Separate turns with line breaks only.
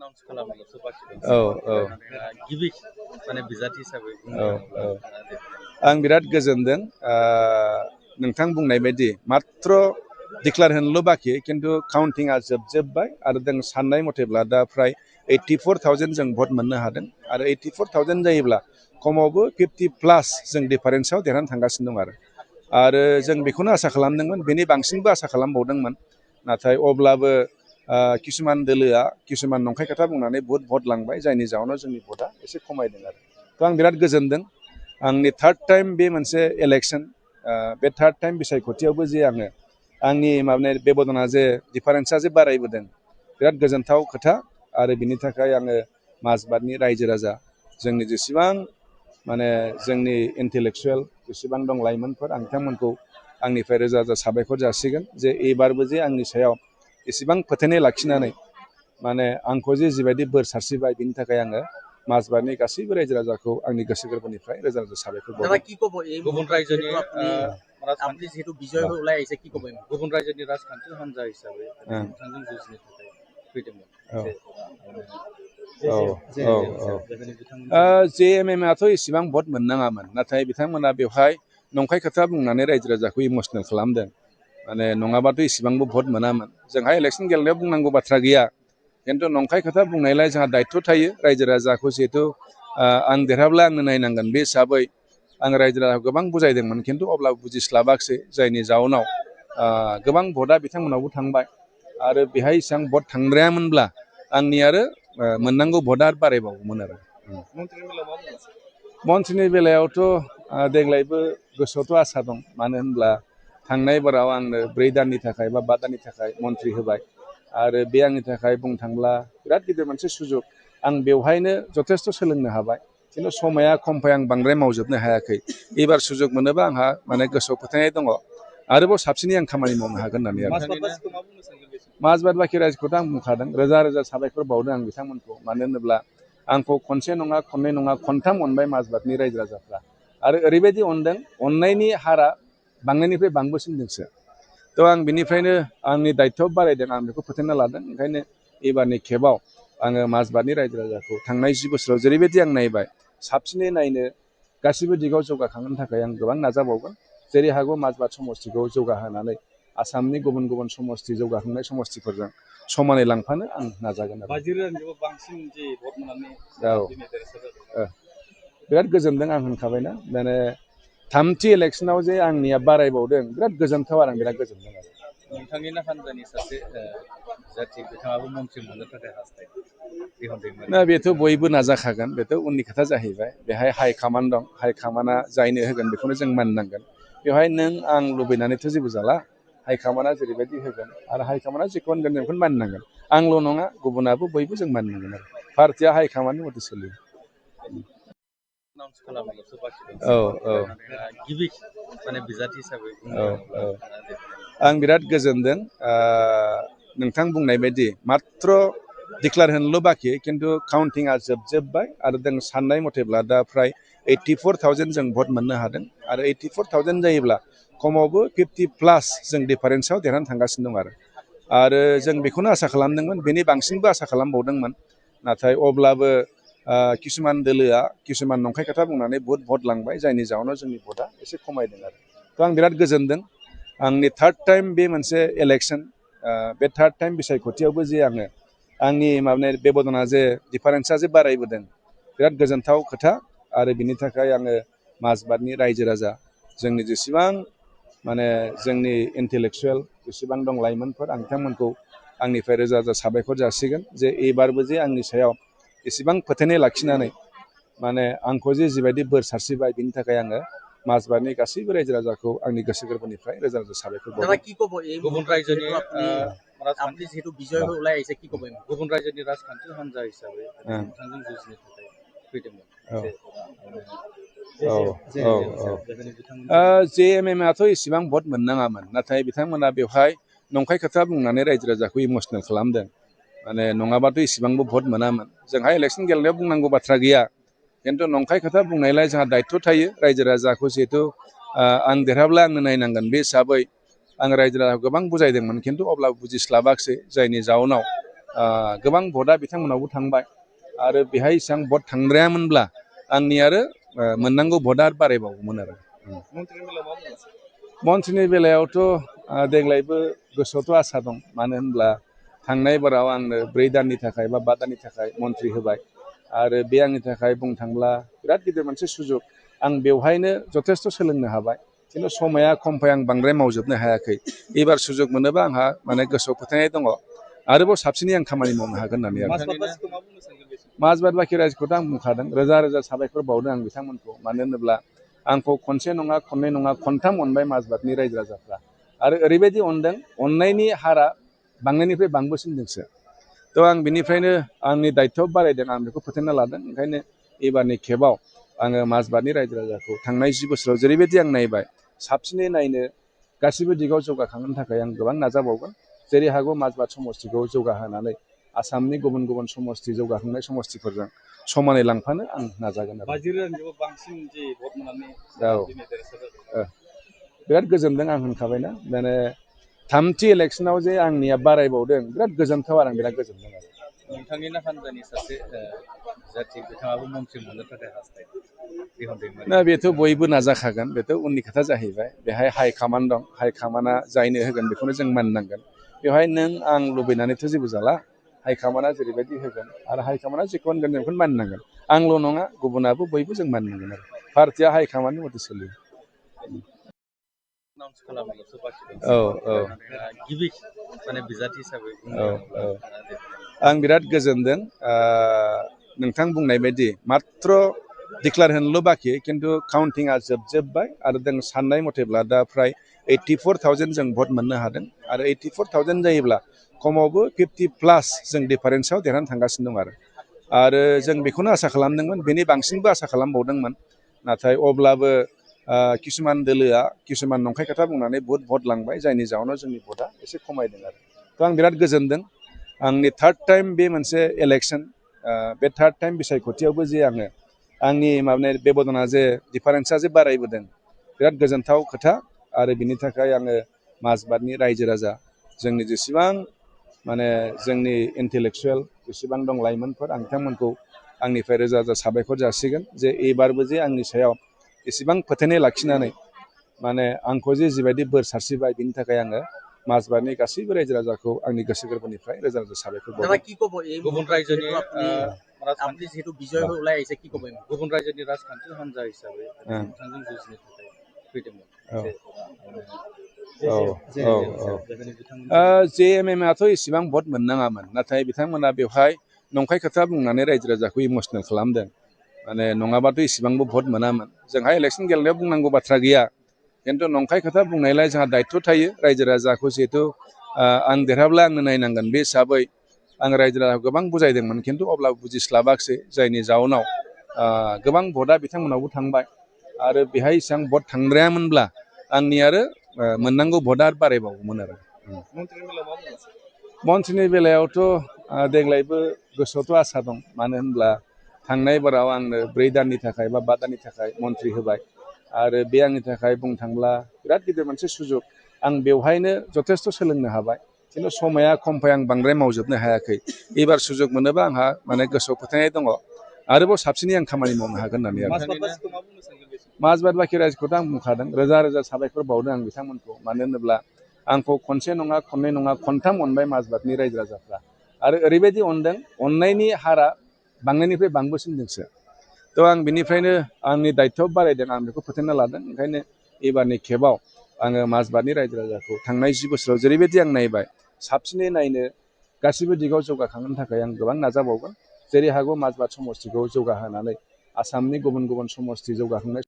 औ औ
गिबि माने बिजाथि हिसाबै
औ औ आं बिराद गोजोनदों नोंथां बुंनाय बायदि मात्र डिक्लार होनोल' बाखि खिन्थु काउन्टिंआ जोबजोब्बाय आरो जों साननाय मथेब्ला दा फ्राय 84,000 जों भट मोननो हादों आरो 84,000 जायोब्ला खमावबो 50+ जों डिफारेन्सआव देरहानो थांगासिनो दं आरो जों बेखौनो आसा खालामदोंमोन बेनि बांसिनबो आसा खालामबावदोंमोन नाथाय अब्लाबो किसुमान दोलोआ किसुमान नंखाय खोथा बुंनानै बहुत भट लांबाय जायनि जाहोनाव जोंनि भटआ एसे खमायदों थ' आं बिराद गोजोनदों आंनि थार्ड टाइम बे मोनसे इलेक्सन बे थार्ड टाइम बिसायख'थियावबो जे आङो आंनि माने बेबदना जे डिफारेन्सा जे बारायबोदों बिराद गोजोनथाव खोथा आरो बिनि थाखाय आङो माजबातनि रायजो राजा जोंनि जेसेबां माने जोंनि इन्टेलेक्सुवेल जेसेबां दं लाइमोनफोर आं बिथांमोनखौ आंनिफ्राय रोजा रोजा साबायखर जासिगोन जे एबारबो जे आंनि सायाव एसेबां फोथायनाय लाखिनानै माने आंखौ जे जिबायदि बोर सारस्रिबाय बिनि थाखाय आङो माजबातनि गासैबो रायजो राजाखौ आंनि गोसो गोरबोनिफ्राय रोजा रोजा साबायखर बावबाय
गुबुन रायजोनि राजखान्थि जिहेतु बिजय ओलाय आइसे कि कब गुबुन रायजोनि राजखान्थि हान्जा हिसाबै नोंथांजों जुजिनो थाखाय फैदोंमोन
JMM आथ' इसेबां भट मोननाङामोन नाथाय बिथांमोना बेवहाय नंखाय खोथा बुंनानै रायजो राजाखौ इमसनेल खालामदों माने नङाबाथ' इसेबांबो भट मोनामोन जोंहा इलेक्सन गेलेनायाव बुंनांगौ बाथ्रा गैया खिन्थु नंखाय खोथा बुंनायलाय जोंहा दायित्व थायो रायजो राजाखौ जिहेतु आं देरहाब्ला आंनो नायनांगोन बे हिसाबै आं रायजो राजाखौ गोबां बुजायदोंमोन खिन्थु अब्लाबो बुजिस्लाबाखिसै जायनि जाउनाव गोबां भटआ बिथांमोनावबो थांबाय आरो बेहाय इसेबां भट थांद्रायामोनब्ला आंनि आरो मोननांगौ भटआ बारायबावोमोन आरो मन्थ्रिनि बेलायावथ' देग्लायबो गोसोआवथ' आसा दं मानो होनब्ला थांनाय बाराव आंनो 4 दाननि थाखाय बा 5 दाननि थाखाय मन्थ्रि होबाय आरो बे आंनि थाखाय बुंनो थांब्ला बिराद गिदिर मोनसे सुजुग आं बेवहायनो जथेस्थ' सोलोंनो हाबाय खिन्थु समाया खमखाय आं बांद्राय मावजोबनो हायाखै एबार सुजुग मोनोबा आंहा माने गोसोआव फोथायनाय दङ आरोबाव साबसिनै आं खामानि मावनो हागोन होननानै माजबात बाखि रायजोखौथ' आं बुंखादों रोजा रोजा साबायखर बावदों आं बिथांमोनखौ मानो होनोब्ला आंखौ खनसे नङा खननै नङा खनथाम अनबाय माजबातनि रायजो राजाफ्रा आरो ओरैबायदि अनदों अननायनि हारा बांनायनिफ्राय बांबोसिनदोंसो थ' आं बिनिफ्रायनो आंनि दायित्व बारायदों आं बेखौ फोथायना लादों ओंखायनो एबारनि खेबाव आङो माजबातनि रायजो राजाखौ थांनाय 10 बोसोराव जेरैबायदि आं नायबाय साबसिनै नायनो गासिबो दिगाव जौगाखांनो थाखाय आं गोबां नाजाबावगोन जेरै हागौ माजबात समस्तिखौ जौगाहोनानै आसामनि गुबुन गुबुन समस्ति जौगाखांनाय समस्तिफोरजों समानै लांफानो आं नाजागोन बिराद गोजोनदों आं होनखाबायना माने थामथि इलेक्सनाव जे आंनिया बारायबावदों बिराद गोजोनथाव आरो आं बिराद गोजोनदों आरो
नोंथांनिनो हान्जानि सासे जाथि बिथाङाबो मन्थ्रि मोननो थाखाय हास्थायदों
ना बेथ' बयबो नाजाखागोन बेथ' उननि खोथा जाहैबाय बेहाय हाइकामान्ड दं हाइकामान्डआ जायनो होगोन बेखौनो जों मानिनांगोन बेवहाय नों आं लुबैनानैथ' जेबो जाला हाइकामान्डआ जेरैबायदि होगोन आरो हाइकामान्डआ जेखौ होनगोन जों बेखौनो मानिनांगोन आंल' नङा गुबुनाबो बयबो जों मानिनांगोन आरो पार्टिया हाइकामान्डनि मथे सोलियो औ औ
गिबि माने बिजाथि हिसाबै
औ औ आं बिराद गोजोनदों नोंथां बुंनाय बायदि मात्र डिक्लार होनोल' बाखि खिन्थु काउन्टिंआ जोबजोब्बाय आरो जों साननाय मथेब्ला दा फ्राय 84,000 जों भट मोननो हादों आरो 84,000 जायोब्ला खमावबो 50+ जों डिफारेन्सआव देरहानो थांगासिनो दं आरो जों बेखौनो आसा खालामदोंमोन बेनि बांसिनबो आसा खालामबावदोंमोन नाथाय अब्लाबो किसुमान दोलोआ किसुमान नंखाय खोथा बुंनानै बहुत भट लांबाय जायनि जाहोनाव जोंनि भटआ एसे खमायदों थ' आं बिराद गोजोनदों आंनि थार्ड टाइम बे मोनसे इलेक्सन बे थार्ड टाइम बिसायख'थियावबो जे आङो आंनि माने बेबदना जे डिफारेन्सा जे बारायबोदों बिराद गोजोनथाव खोथा आरो बिनि थाखाय आङो माजबातनि रायजो राजा जोंनि जेसेबां माने जोंनि इन्टेलेक्सुवेल जेसेबां दं लाइमोनफोर आं बिथांमोनखौ आंनिफ्राय रोजा रोजा साबायखर जासिगोन जे एबारबो जे आंनि सायाव एसेबां फोथायनाय लाखिनानै माने आंखौ जे जिबायदि बोर सारस्रिबाय बिनि थाखाय आङो माजबातनि गासैबो रायजो राजाखौ आंनि गोसो गोरबोनिफ्राय रोजा रोजा साबायखर बावबाय
गुबुन रायजोनि राजखान्थि जिहेतु बिजय ओलाय आइसे कि कब गुबुन रायजोनि राजखान्थि हान्जा हिसाबै नोंथांजों जुजिनो थाखाय फैदोंमोन
JMM आथ' इसेबां भट मोननाङामोन नाथाय बिथांमोना बेवहाय नंखाय खोथा बुंनानै रायजो राजाखौ इमसनेल खालामदों माने नङाबाथ' इसेबांबो भट मोनामोन जोंहा इलेक्सन गेलेनायाव बुंनांगौ बाथ्रा गैया खिन्थु नंखाय खोथा बुंनायलाय जोंहा दायित्व थायो रायजो राजाखौ जिहेतु आं देरहाब्ला आंनो नायनांगोन बे हिसाबै आं रायजो राजाखौ गोबां बुजायदोंमोन खिन्थु अब्लाबो बुजिस्लाबाखिसै जायनि जाउनाव गोबां भटआ बिथांमोनावबो थांबाय आरो बेहाय एसेबां भट थांद्रायामोनब्ला आंनि आरो मोननांगौ भटआ बारायबावगौमोन आरो मन्थ्रिनि बेलायावथ' देग्लायबो गोसोआवथ' आसा दं मानो होनब्ला थांनाय बाराव आंनो 4 दाननि थाखाय बा 5 दाननि थाखाय मन्थ्रि होबाय आरो बे आंनि थाखाय बुंनो थांब्ला बिराद गिदिर मोनसे सुजुग आं बेवहायनो जथेस्थ' सोलोंनो हाबाय खिन्थु समाया खमखाय आं बांद्राय मावजोबनो हायाखै एबार सुजुग मोनोबा आंहा माने गोसोआव फोथायनाय दङ आरोबाव साबसिनै आं खामानि मावनो हागोन होननानै माजबाद बाखि रायजोखौथ' आं बुंखादों रोजा रोजा साबायखर बावदों आं बिथांमोनखौ मानो होनोब्ला आंखौ खनसे नङा खननै नङा खनथाम अनबाय माजबादनि रायजो राजाफ्रा आरो ओरैबायदि अनदों अननायनि हारा बांनायनिफ्राय बांबोसिनदोंसो थ' आं बिनिफ्रायनो आंनि दायित्व बारायदों आं बेखौ फोथायना लादों ओंखायनो एबारनि खेबाव आङो माजबादनि रायजो राजाखौ थांनाय 10 बोसोराव जेरैबायदि आं नायबाय साबसिनै नायनो गासिबो दिगाव जौगाखांनो थाखाय आं गोबां नाजाबावगोन जेरै हागौ माजबाद समस्तिखौ जौगाहोनानै आसामनि गुबुन गुबुन समस्ति जौगाखांनाय समस्तिफोरजों समानै लांफानो आं नाजागोन आरो बिराद गोजोनदों आं होनखाबायना माने 3थि इलेक्सनाव जे आंनिया बारायबावदों बिराद गोजोनथाव आरो आं बिराद गोजोनदों आरो
नोंथांनिनो हान्जानि सासे जाथि बिथाङाबो मन्थ्रि मोननो थाखाय हास्थायदों
ना बेथ' बयबो नाजाखागोन बेथ' उननि खोथा जाहैबाय बेहाय हाइकामान्ड दं हाइकामान्डआ जायनो होगोन बेखौनो जों मानिनांगोन बेवहाय नों आं लुबैनानैथ' जेबो जाला हाइकामान्डआ जेरैबायदि होगोन आरो हाइकामान्डआ जेखौ होनगोन जों बेखौनो मानिनांगोन आंल' नङा गुबुनाबो बयबो जों मानिनांगोन आरो पार्टिया हाइकामान्डनि मथे सोलियो
गिबि माने बिजाथि हिसाबै
आं बिराद गोजोनदों नोंथां बुंनाय बायदि मात्र डिक्लार होनोल' बाखि खिन्थु काउन्टिंआ जोबजोब्बाय आरो जों साननाय मथेब्ला दा फ्राय 84,000 जों भट मोननो हादों आरो 84,000 जायोब्ला खमावबो 50+ जों डिफारेन्सआव देरहानानै थांगासिनो दं आरो जों बेखौनो आसा खालामदोंमोन बेनि बांसिनबो आसा खालामबावदोंमोन नाथाय अब्लाबो किसुमान दोलोआ किसुमान नंखाय खोथा बुंनानै बहुत भट लांबाय जायनि जाहोनाव जोंनि भटआ एसे खमायदों आरो थ' आं बिराद गोजोनदों आंनि 3rd टाइम बे मोनसे इलेक्सन बे 3rd टाइम बिसायख'थियावबो जे आङो आंनि माने बेबदना जे डिफारेन्सआ जे बारायबोदों बिराद गोजोनथाव खोथा आरो बिनि थाखाय आङो माजबादनि रायजो राजा जोंनि जेसेबां माने जोंनि इन्टेलेक्सुवेल जेसेबां दं लाइमोनफोर आं बिथांमोनखौ आंनिफ्राय रोजा रोजा साबायखर जासिगोन जे एबारबो जे आंनि सायाव एसेबां फोथायनाय लाखिनानै माने आंखौ जे जिबायदि बोर सारस्रिबाय बिनि थाखाय आङो माजबादनि गासैबो रायजो राजाखौ आंनि गोसो गोरबोनिफ्राय रोजा रोजा साबायखर बावदों
गुबुन रायजोनि राजखान्थि जिहेतु बिजय ओলাই আহিছে কি কব गुबुन रायजोनि राजखान्थि हान्जा हिसाबै नोंथांजों जुजिनो थाखाय फैदोंमोन
JMMआथ' इसेबां भट मोननाङामोन नाथाय बिथांमोना बेवहाय नंखाय खोथा बुंनानै रायजो राजाखौ इमसनेल खालामदों माने नङाबाथ' इसेबांबो भट मोनामोन जोंहा इलेक्सन गेलेनायाव बुंनांगौ बाथ्रा गैया खिन्थु नंखाय खोथा बुंनायलाय जोंहा दायित्व थायो रायजो राजाखौ जिहेतु आं देरहाब्ला आंनो नायनांगोन बे हिसाबै आं रायजो राजाखौ गोबां बुजायदोंमोन खिन्थु अब्लाबो बुजिस्लाबाखिसै जायनि जाउनाव गोबां भटआ बिथांमोनावबो थांबाय आरो बेहाय एसेबां भट थांद्रायामोनब्ला आंनि आरो मोननांगौ भटआ बारायबावगौमोन आरो मन्थ्रिनि बेलायावथ' देग्लायबो गोसोआवथ' आसा दं मानो होनब्ला थांनाय बाराव आंनो 4 दाननि थाखाय बा 5 दाननि थाखाय मन्थ्रि होबाय आरो बे आंनि थाखाय बुंनो थांब्ला बिराद गिदिर मोनसे सुजुग आं बेवहायनो जथेस्थ' सोलोंनो हाबाय खिन्थु समाया खमखाय आं बांद्राय मावजोबनो हायाखै एबार सुजुग मोनोबा आंहा माने गोसोआव फोथायनाय दङ आरोबाव साबसिनै आं खामानि मावनो हागोन होननानै माजबाद बाखि रायजोखौथ' आं बुंखादों रोजा रोजा साबायखर बावदों आं बिथांमोनखौ मानो होनोब्ला आंखौ खनसे नङा खननै नङा खनथाम अनबाय माजबादनि रायजो राजाफ्रा आरो ओरैबायदि अनदों अननायनि हारा बांनायनिफ्राय बांबोसिनदोंसो थ' आं बिनिफ्रायनो आंनि दायित्व बारायदों आं बेखौ फोथायना लादों ओंखायनो एबारनि खेबाव आङो माजबादनि रायजो राजाखौ थांनाय 10 बोसोराव जेरैबायदि आं नायबाय साबसिनै नायनो गासिबो दिगाव जौगाखांनो थाखाय आं गोबां नाजाबावगोन जेरै हागौ माजबाद समस्तिखौ जौगाहोनानै आसामनि गुबुन गुबुन समस्ति जौगाखांनाय